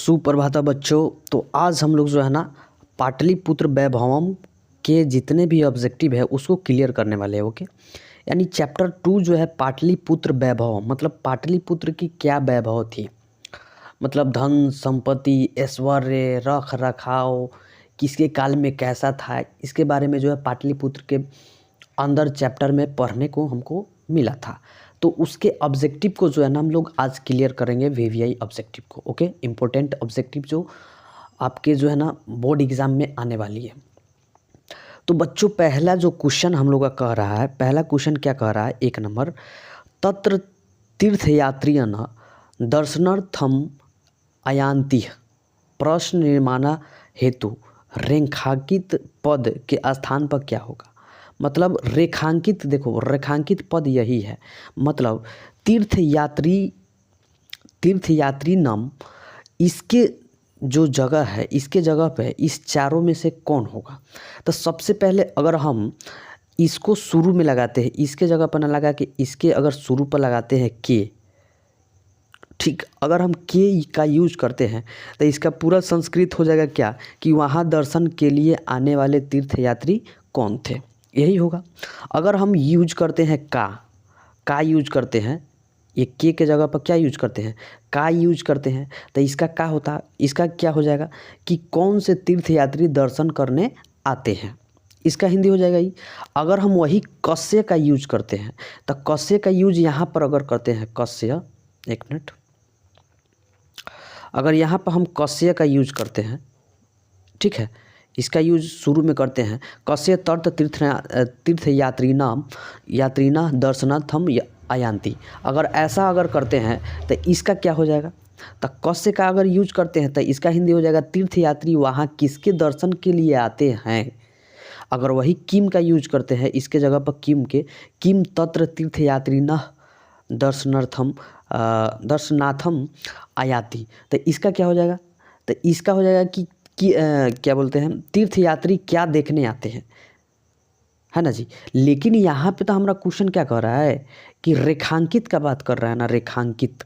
सुप्रभात बच्चों। तो आज हम लोग जो है ना पाटलिपुत्र वैभवम के जितने भी ऑब्जेक्टिव है उसको क्लियर करने वाले हैं। ओके, यानी चैप्टर 2 जो है पाटलिपुत्र वैभवम, मतलब पाटलिपुत्र की क्या वैभव थी, मतलब धन संपत्ति ऐश्वर्य रख रखाव किसके काल में कैसा था, इसके बारे में जो है पाटलिपुत्र के अंदर चैप्टर में पढ़ने को हमको मिला था। तो उसके ऑब्जेक्टिव को जो है ना हम लोग आज क्लियर करेंगे, वीवीआई ऑब्जेक्टिव को। ओके, इम्पोर्टेंट ऑब्जेक्टिव जो आपके जो है ना बोर्ड एग्जाम में आने वाली है। तो बच्चों पहला जो क्वेश्चन हम लोग का कह रहा है, पहला क्वेश्चन क्या कह रहा है, 1 नंबर, तत्र तीर्थयात्रियन दर्शनार्थम अयान्ति प्रश्न निर्माण हेतु रेखांकित पद के स्थान पर क्या होगा। मतलब रेखांकित, देखो रेखांकित पद यही है, मतलब तीर्थयात्री नाम, इसके जो जगह है इसके जगह पे इस चारों में से कौन होगा। तो सबसे पहले अगर हम इसको शुरू में लगाते हैं, इसके जगह पर ना लगा के इसके अगर शुरू पर लगाते हैं के, ठीक, अगर हम के का यूज करते हैं तो इसका पूरा संस्कृत हो जाएगा क्या कि वहाँ दर्शन के लिए आने वाले तीर्थयात्री कौन थे, यही होगा। अगर हम यूज करते हैं का यूज करते हैं, ये के जगह पर क्या यूज करते हैं, का यूज करते हैं, तो इसका का होता, इसका क्या हो जाएगा कि कौन से तीर्थयात्री दर्शन करने आते हैं, इसका हिंदी हो जाएगा ही। अगर हम वही कस्य का यूज करते हैं तो कस्य का यूज यहाँ पर अगर करते हैं, कस्य, एक मिनट, अगर यहाँ पर हम कस्य का यूज करते हैं, ठीक है, इसका यूज शुरू में करते हैं, कस्य तर्त यात्रीना दर्शनार्थम अयान्ति, अगर ऐसा अगर करते हैं तो इसका क्या हो जाएगा, तो कस्य का अगर यूज करते हैं तो इसका हिंदी हो जाएगा तीर्थयात्री वहाँ किसके दर्शन के लिए आते हैं। अगर वही किम का यूज करते हैं, इसके जगह पर किम तत्र तीर्थयात्रिना दर्शनार्थम आयाति, तो इसका क्या हो जाएगा, तो इसका हो जाएगा कि क्या बोलते हैं, तीर्थयात्री क्या देखने आते हैं, है ना जी। लेकिन यहाँ पे तो हमारा क्वेश्चन क्या कर रहा है कि रेखांकित का बात कर रहा है ना, रेखांकित।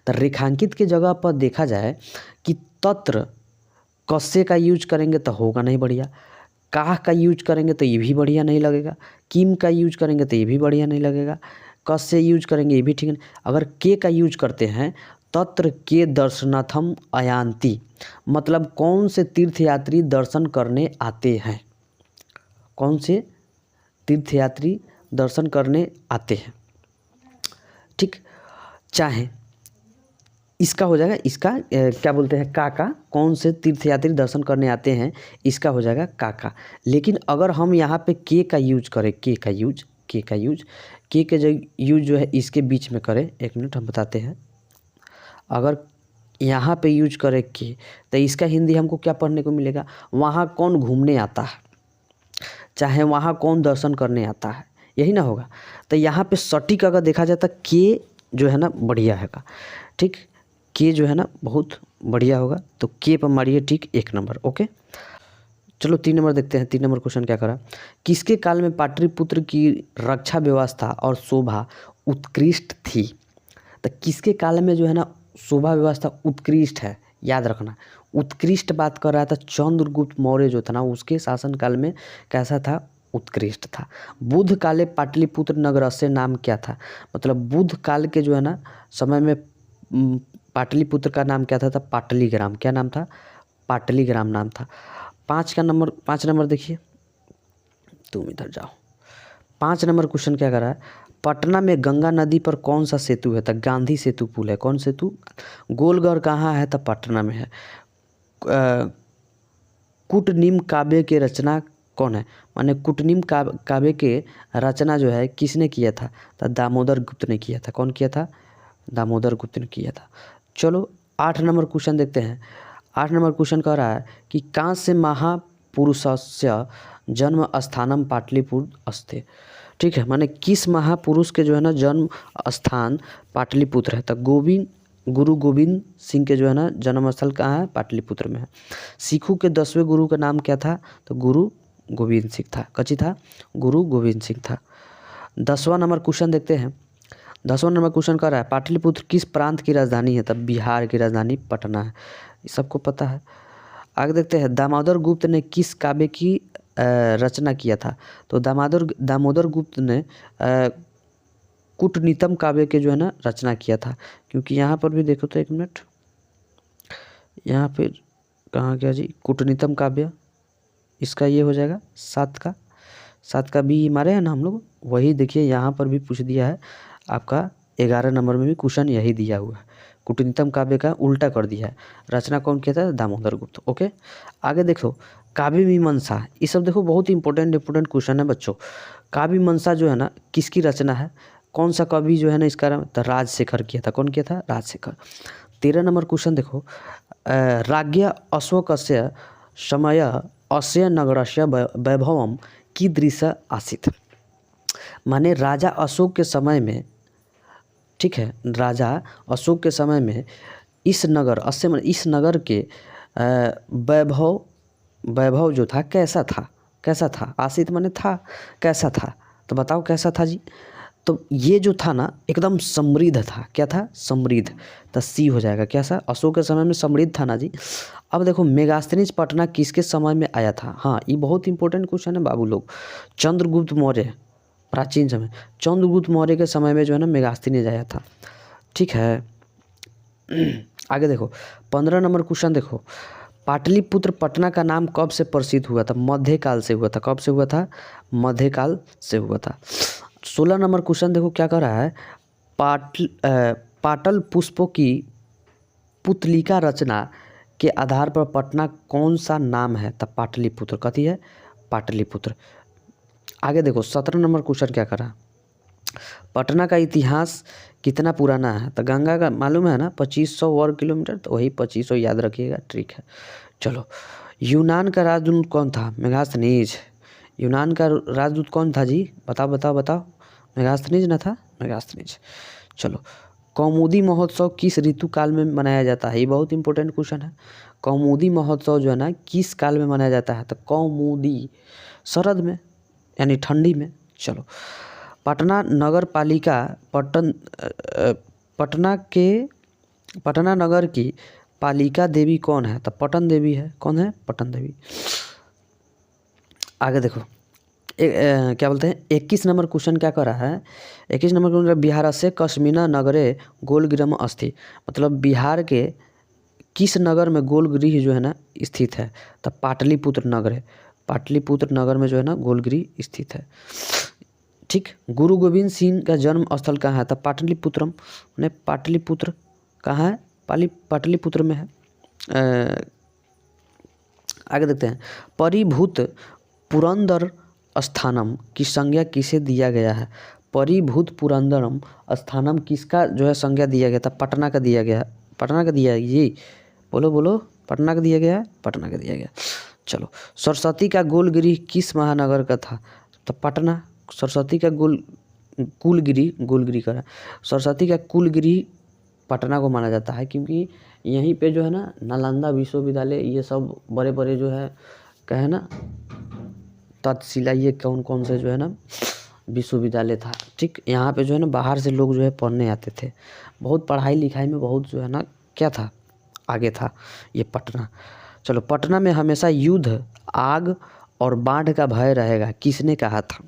तो रेखांकित के जगह पर देखा जाए कि तत्र कस्य का यूज करेंगे तो होगा नहीं बढ़िया, काह का यूज करेंगे तो ये भी बढ़िया नहीं लगेगा, किम का यूज करेंगे तो ये भी बढ़िया नहीं लगेगा, कस्य यूज करेंगे ये भी ठीक नहीं। अगर के का यूज करते हैं, तत्र के दर्शनार्थम अयान्ति, मतलब कौन से तीर्थयात्री दर्शन करने आते हैं, कौन से तीर्थयात्री दर्शन करने आते हैं, ठीक। चाहे इसका हो जाएगा, इसका क्या बोलते हैं, का कौन से तीर्थयात्री दर्शन करने आते हैं, इसका हो जाएगा का। लेकिन अगर हम यहाँ पे के का यूज करें, के का यूज जो है इसके बीच में करें, 1 मिनट हम बताते हैं। अगर यहाँ पे यूज करें के, तो इसका हिंदी हमको क्या पढ़ने को मिलेगा, वहाँ कौन घूमने आता है, चाहे वहाँ कौन दर्शन करने आता है, यही ना होगा। तो यहाँ पे सटीक अगर देखा जाए तो के जो है ना बढ़िया हैगा, ठीक, के जो है ना बहुत बढ़िया होगा, तो के पर मारिए, ठीक, 1 नंबर। ओके, चलो 3 नंबर देखते हैं। 3 नंबर क्वेश्चन क्या करा, किसके काल में पाटलिपुत्र की रक्षा व्यवस्था और शोभा उत्कृष्ट थी। तो किसके काल में जो है ना शोभा व्यवस्था उत्कृष्ट है, याद रखना, उत्कृष्ट बात कर रहा था, चंद्रगुप्त मौर्य जो था ना उसके शासनकाल में कैसा था, उत्कृष्ट था। बुद्ध काले पाटलिपुत्र नगर से नाम क्या था, मतलब बुद्ध काल के जो है ना समय में पाटलिपुत्र का नाम क्या था, पाटलीग्राम, क्या नाम था, पाटलीग्राम नाम था। 5 नंबर देखिए, तुम इधर जाओ। 5 नंबर क्वेश्चन क्या कर रहा है, पटना में गंगा नदी पर कौन सा सेतु है, तो गांधी सेतु पुल है। कौन सेतु, गोलगढ़ कहाँ है, तो पटना में है। कुटनिम काव्य के रचना कौन है, माने कुटनिम काव्य के रचना जो है किसने किया था, तो दामोदर गुप्त ने किया था। कौन किया था, दामोदर गुप्त ने किया था। चलो 8 नंबर क्वेश्चन देखते हैं। 8 नंबर क्वेश्चन कह रहा है कि कांस्य महापुरुषस्य जन्म स्थानम पाटलिपुत्र अस्ते, ठीक है, माने किस महापुरुष के जो है ना जन्म स्थान पाटलिपुत्र है, तो गुरु गोविंद सिंह के जो है ना जन्म स्थल कहाँ है, पाटलिपुत्र में है। सिखों के 10वें गुरु का नाम क्या था, तो गुरु गोविंद सिंह था, कची था, गुरु गोविंद सिंह था। 10वां नंबर क्वेश्चन देखते हैं, 10वां नंबर क्वेश्चन कर रहा है पाटलिपुत्र किस प्रांत की राजधानी है? तब बिहार की राजधानी पटना है, ये सबको पता है। आगे देखते हैं दामोदर गुप्त ने किस काव्य की रचना किया था? तो दामोदर गुप्त ने कूटनीतम काव्य के जो है ना रचना किया था। क्योंकि यहाँ पर भी देखो तो 1 मिनट, यहाँ पे कहाँ गया जी कूटनीतम काव्य, इसका ये हो जाएगा 7 का बी मारे हैं ना हम लोग, वही देखिए यहाँ पर भी पूछ दिया है आपका 11 नंबर में भी क्वेश्चन यही दिया हुआ है, कूटनीतम काव्य का उल्टा कर दिया है। रचना कौन किया था? दामोदर गुप्त। ओके, आगे देखो काव्य मीमांसा, ये सब देखो बहुत इंपॉर्टेंट क्वेश्चन है बच्चों। काव्य मीमांसा जो है ना किसकी रचना है? कौन सा कवि जो है ना इसका तो राजशेखर किया था। कौन किया था? राजशेखर। 13 नंबर क्वेश्चन देखो राज्ञ अशोकस्य समय अस्य नगरस्य वैभवम कीदृश आसीत्। माने राजा अशोक के समय में, ठीक है, राजा अशोक के समय में इस नगर अस्य में इस नगर के वैभव जो था कैसा था? आसित माने था, कैसा था? तो बताओ कैसा था जी? तो ये जो था ना एकदम समृद्ध था। क्या था? समृद्ध। तो सी हो जाएगा। कैसा? अशोक के समय में समृद्ध था ना जी। अब देखो मेगास्थनीज पटना किसके समय में आया था? हाँ, ये बहुत इंपॉर्टेंट क्वेश्चन है बाबू लोग। चंद्रगुप्त मौर्य, प्राचीन समय चंद्रगुप्त मौर्य के समय में जो है ना मेगास्थनीज आया था। ठीक है, आगे देखो 15 नंबर क्वेश्चन देखो पाटलिपुत्र पटना का नाम कब से प्रसिद्ध हुआ था? मध्यकाल से हुआ था। कब से हुआ था? मध्यकाल से हुआ था। 16 नंबर क्वेश्चन देखो क्या कर रहा है पाटल पुष्पों की पुतलिका रचना के आधार पर पटना कौन सा नाम है? तब पाटलिपुत्र। कथी है? पाटलिपुत्र। आगे देखो 17 नंबर क्वेश्चन क्या कर रहा है पटना का इतिहास कितना पुराना है? तो गंगा का मालूम है ना 2500 वर्ग किलोमीटर, तो वही 2500 याद रखिएगा। ठीक है, चलो यूनान का राजदूत कौन था? मेगास्थनीज। यूनान का राजदूत कौन था जी? बताओ। मेगास्थनीज ना था? मेगास्थनीज। चलो कौमुदी महोत्सव किस ऋतु काल में मनाया जाता है? ये बहुत इंपॉर्टेंट क्वेश्चन है। कौमुदी महोत्सव जो है ना किस काल में मनाया जाता है? तो कौमुदी शरद में, यानी ठंडी में। चलो पटना नगर पालिका पटना नगर की पालिका देवी कौन है? तो पटन देवी है। कौन है? पटन देवी। आगे देखो क्या बोलते हैं 21 नंबर क्वेश्चन क्या कर रहा है 21 नंबर क्वेश्चन बिहार से कश्मीना नगरे गोलगृहम अस्थि, मतलब बिहार के किस नगर में गोलगृह जो है ना स्थित है? तो पाटलिपुत्र नगर है। पाटलिपुत्र नगर में जो है ना गोलगृह स्थित है। ठीक, गुरु गोविंद सिंह का जन्म स्थल कहाँ है? तो पाटलिपुत्रम। ने पाटलिपुत्र कहाँ है? पाटलिपुत्र में है। आगे देखते हैं परिभूत पुरंदर स्थानम की संज्ञा किसे दिया गया है? परिभूत पुरंदरम स्थानम किसका जो है संज्ञा दिया गया था? पटना का दिया गया। पटना का दिया जी, बोलो पटना का दिया गया। पटना का दिया गया। चलो सरस्वती का गोलगिरी किस महानगर का था? तो पटना। सरस्वती का कुलगिरी का सरस्वती का कुलगिरी पटना को माना जाता है, क्योंकि यहीं पे जो है ना नालंदा विश्वविद्यालय ये सब बड़े बड़े जो है कहे ना तक्षशिला ये कौन से जो है ना विश्वविद्यालय था। ठीक, यहाँ पे जो है ना बाहर से लोग जो है पढ़ने आते थे। बहुत पढ़ाई लिखाई में बहुत जो है ना क्या था आगे था ये पटना। चलो पटना में हमेशा युद्ध, आग और बाढ़ का भय रहेगा, किसने कहा था?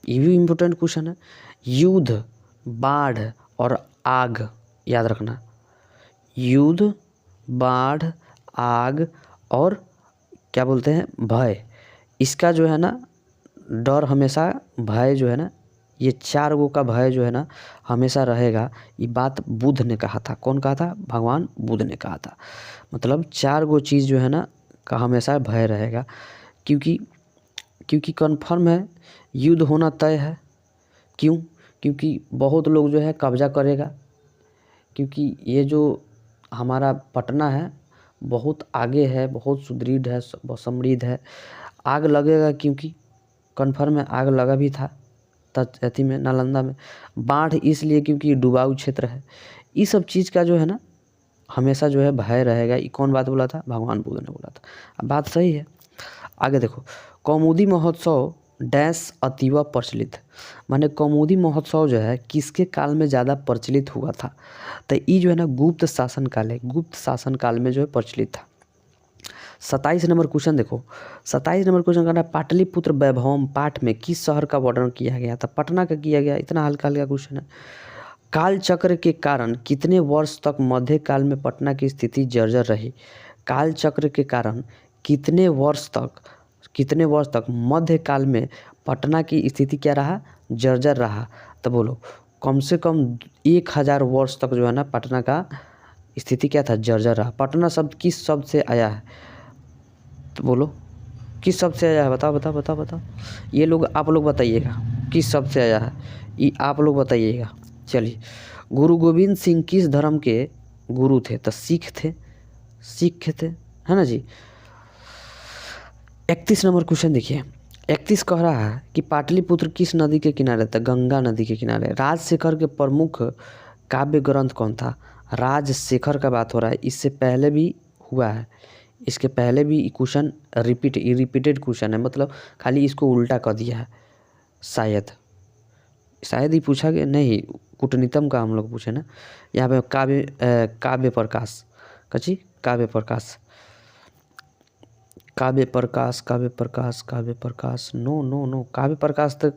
ये भी इम्पोर्टेंट क्वेश्चन है। युद्ध, बाढ़ और आग याद रखना। युद्ध, बाढ़, आग और क्या बोलते हैं भय, इसका जो है ना डर हमेशा, भय जो है ना ये 4 गो का भय जो है ना हमेशा रहेगा। ये बात बुद्ध ने कहा था। कौन कहा था? भगवान बुद्ध ने कहा था। मतलब 4 गो चीज़ जो है ना का हमेशा भय रहेगा, क्योंकि कन्फर्म है युद्ध होना तय है। क्यों? क्योंकि बहुत लोग जो है कब्जा करेगा, क्योंकि ये जो हमारा पटना है बहुत आगे है, बहुत सुदृढ़ है, समृद्ध है। आग लगेगा, क्योंकि कन्फर्म है आग लगा भी था अथी में नालंदा में। बाढ़ इसलिए क्योंकि डुबाऊ क्षेत्र है। इस सब चीज़ का जो है ना हमेशा जो है भय रहेगा। ये कौन बात बोला था? भगवान बुद्ध ने बोला था। अब बात सही है। आगे देखो कौमुदी महोत्सव डैश अतीव प्रचलित, माने कौमुदी महोत्सव जो है किसके काल में ज़्यादा प्रचलित हुआ था? तो ये जो है ना गुप्त शासन काल है, गुप्त शासन काल में जो है प्रचलित था। 27 नंबर क्वेश्चन देखो, 27 नंबर क्वेश्चन करना, पाटलिपुत्र वैभवम पाठ में किस शहर का वर्णन किया गया था? पटना का किया गया। इतना हल्का हल्का क्वेश्चन है। काल चक्र के कारण कितने वर्ष तक मध्यकाल में पटना की स्थिति जर्जर रही? काल चक्र के कारण कितने वर्ष तक मध्यकाल में पटना की स्थिति क्या रहा? जर्जर रहा। तो बोलो कम से कम 1000 वर्ष तक जो है ना पटना का स्थिति क्या था? जर्जर रहा। पटना शब्द किस शब्द से आया है? तो बोलो किस शब्द से आया है? बताओ बताओ बताओ बताओ। ये लोग आप लोग बताइएगा किस शब्द से आया है, ये आप लोग बताइएगा। चलिए, गुरु गोविंद सिंह किस धर्म के गुरु थे? तो सिख थे, है ना जी। 31 नंबर क्वेश्चन देखिए, 31 कह रहा है कि पाटलिपुत्र किस नदी के किनारे था? गंगा नदी के किनारे। राजशेखर के प्रमुख काव्य ग्रंथ कौन था? राजशेखर का बात हो रहा है, इससे पहले भी हुआ है, इसके पहले भी क्वेश्चन रिपीटेड क्वेश्चन है, मतलब खाली इसको उल्टा कर दिया है। शायद ही पूछा गया, नहीं कूटनीतम का हम लोग पूछे ना। यहाँ पे काव्य प्रकाश कची, काव्य प्रकाश नो काव्य प्रकाश तक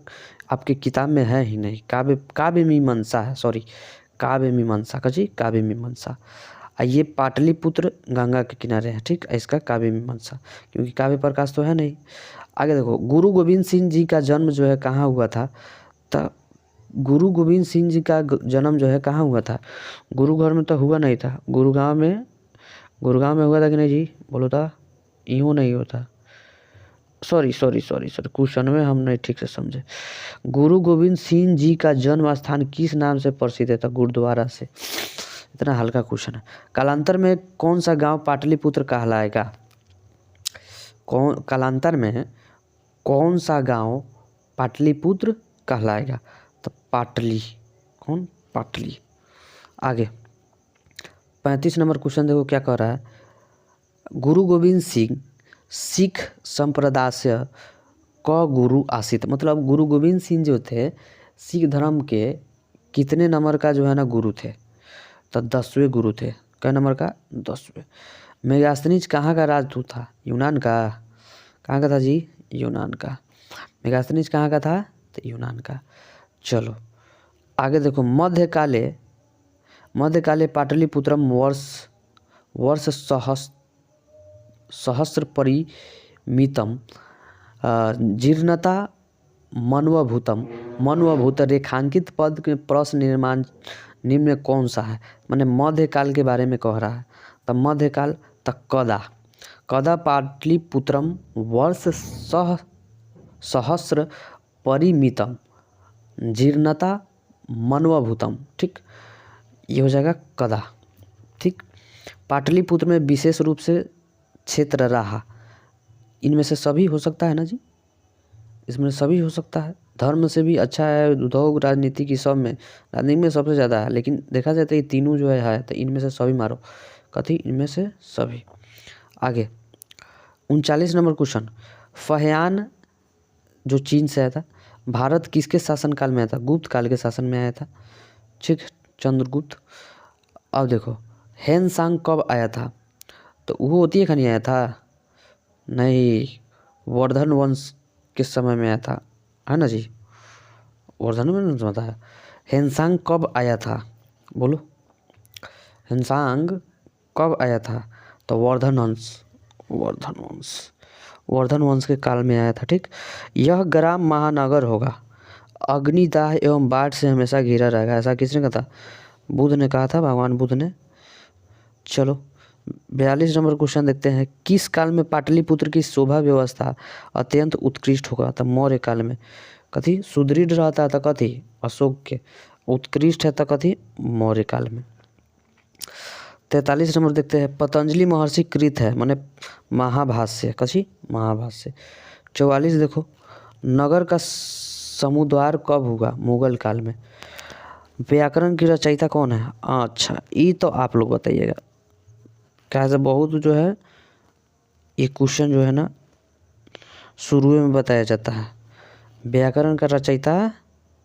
आपके किताब में है ही नहीं। काव्य मीमांसा है, सॉरी काव्य मीमांसा कची, काव्य मीमांसा। ये पाटलिपुत्र गंगा के किनारे है, ठीक, इसका काव्य मीमांसा, क्योंकि काव्य प्रकाश तो है नहीं। आगे देखो, गुरु गोविंद सिंह जी का जन्म जो है कहाँ हुआ था? तो गुरु गोविंद सिंह जी का जन्म जो है कहाँ हुआ था? गुरु घर में तो हुआ नहीं था, गुरुगांव में हुआ था कि नहीं जी? बोलो था, यूँ नहीं होता, सॉरी क्वेश्चन में हम नहीं ठीक से समझे। गुरु गोविंद सिंह जी का जन्म स्थान किस नाम से प्रसिद्ध है? था गुरुद्वारा से। इतना हल्का क्वेश्चन है। कालांतर में कौन सा गांव पाटलिपुत्र कहलाएगा? कालांतर में कौन सा गांव पाटलिपुत्र कहलाएगा? तो पाटली, पाटली। आगे 35 नंबर क्वेश्चन देखो क्या कह रहा है, गुरु गोविंद सिंह सिख संप्रदाय से क गुरु आसित, मतलब गुरु गोविंद सिंह जो थे सिख धर्म के कितने नंबर का जो है ना गुरु थे? तो 10वें गुरु थे। कै नंबर का? 10वें। मेगास्थनीज कहाँ का राजदूत था? यूनान का। कहाँ का था जी? यूनान का। मेगास्थनीज कहाँ का था? तो यूनान का। चलो आगे देखो, मध्यकाले पाटलिपुत्रम वर्ष सहस्र परिमितम जीर्णता मनवभूत रेखांकित पद के प्रश्न निर्माण निम्न कौन सा है? माने मध्यकाल के बारे में कह रहा है। तो मध्यकाल तक कदा पाटलिपुत्रम वर्ष सहस्र परिमितम जीर्णता मनवभूतम, ठीक, ये हो जाएगा कदा, ठीक। पाटलिपुत्र में विशेष रूप से क्षेत्र रहा, इनमें से सभी हो सकता है ना जी, इसमें सभी हो सकता है। धर्म से भी अच्छा है, उद्योग, राजनीति की, सब में, राजनीति में सबसे ज़्यादा है, लेकिन देखा जाए तो ये तीनों जो है तो इनमें से सभी मारो, कथी, इनमें से सभी। आगे 39 नंबर क्वेश्चन, फहयान जो चीन से आया था, भारत किसके शासनकाल में आया था? गुप्त काल के शासन में आया था, ठीक, चंद्रगुप्त। अब देखो हेनसांग कब आया था? तो वो होती है खनी आया था, नहीं, वर्धन वंश के समय में आया था, है ना जी, वर्धन वंश बताया। हेनसांग कब आया था? बोलो हेनसांग कब आया था? तो वर्धन वंश के काल में आया था, ठीक। यह ग्राम महानगर होगा, अग्निदाह एवं बाढ़ से हमेशा घिरा रहेगा, ऐसा किसने कहा था? बुद्ध ने कहा था, भगवान बुद्ध ने। चलो 42 नंबर क्वेश्चन देखते हैं, किस काल में पाटलिपुत्र की शोभा व्यवस्था अत्यंत उत्कृष्ट होगा? तो मौर्य काल में। कथी सुदृढ़ रहता है? तो कथी अशोक के। उत्कृष्ट है तो कथी मौर्य काल में। 43 नंबर देखते हैं, पतंजलि महर्षि कृत है, माने महाभाष्य, कथी महाभाष्य। 44 देखो, नगर का समुद्वार कब हुआ? मुगल काल में। व्याकरण की रचयिता कौन है? अच्छा, ये तो आप लोग बताइएगा, कैसे बहुत जो है ये क्वेश्चन जो है ना शुरू में बताया जाता है, व्याकरण का रचयिता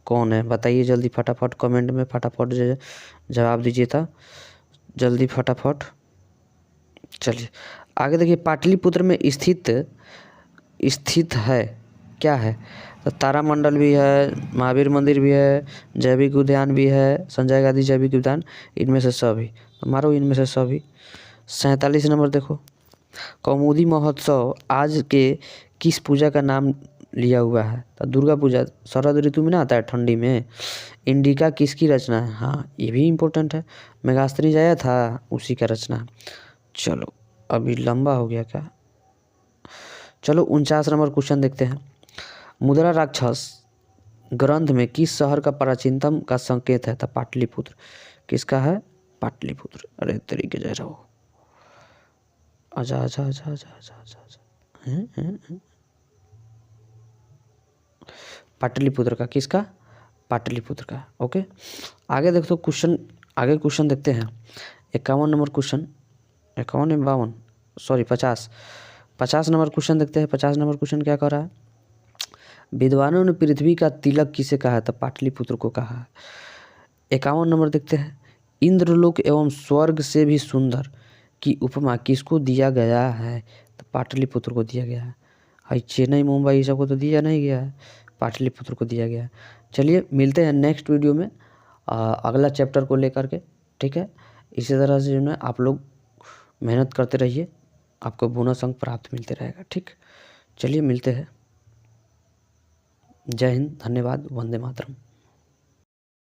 कौन है बताइए जल्दी फटाफट कमेंट में फटाफट जवाब दीजिए था जल्दी फटाफट। चलिए आगे देखिए पाटलिपुत्र में स्थित है क्या है? तो तारामंडल भी है, महावीर मंदिर भी है, जैविक उद्यान भी है, संजय गांधी जैविक उद्यान, इनमें से सभी तो मारो इनमें से सभी। 47 नंबर देखो कौमुदी महोत्सव आज के किस पूजा का नाम लिया हुआ है? तो दुर्गा पूजा शरद ऋतु में ना आता है ठंडी में। इंडिका किसकी रचना है? हाँ ये भी इम्पोर्टेंट है, मेगास्त्रीज आया था उसी का रचना है। चलो अभी लंबा हो गया क्या? चलो 49 नंबर क्वेश्चन देखते हैं। मुद्रा राक्षस ग्रंथ में किस शहर का प्राचीनतम का संकेत है? तो पाटलिपुत्र। किसका है? पाटलिपुत्र। अरे तरीके जय रहो। आजा आजा आजा आजा आजा आजा आजा पाटलिपुत्र का। किसका? पाटलिपुत्र का। ओके आगे देखो क्वेश्चन, आगे क्वेश्चन देखते हैं 51 नंबर क्वेश्चन, 51 या 52 सॉरी 50 नंबर क्वेश्चन देखते हैं। 50 नंबर क्वेश्चन क्या कह रहा है? विद्वानों ने पृथ्वी का तिलक किसे कहा है? तो पाटलिपुत्र को कहा है। 51 नंबर देखते हैं इंद्रलोक एवं स्वर्ग से भी सुंदर की उपमा किसको दिया गया है? तो पाटलिपुत्र को दिया गया है। हाई चेन्नई मुंबई ये सबको तो दिया नहीं गया है, पाटलिपुत्र को दिया गया है। चलिए मिलते हैं नेक्स्ट वीडियो में अगला चैप्टर को लेकर के, ठीक है। इसी तरह से जो है आप लोग मेहनत करते रहिए, आपको बोनस अंक प्राप्त मिलते रहेगा, ठीक। चलिए मिलते हैं। जय हिंद, धन्यवाद, वंदे मातरम।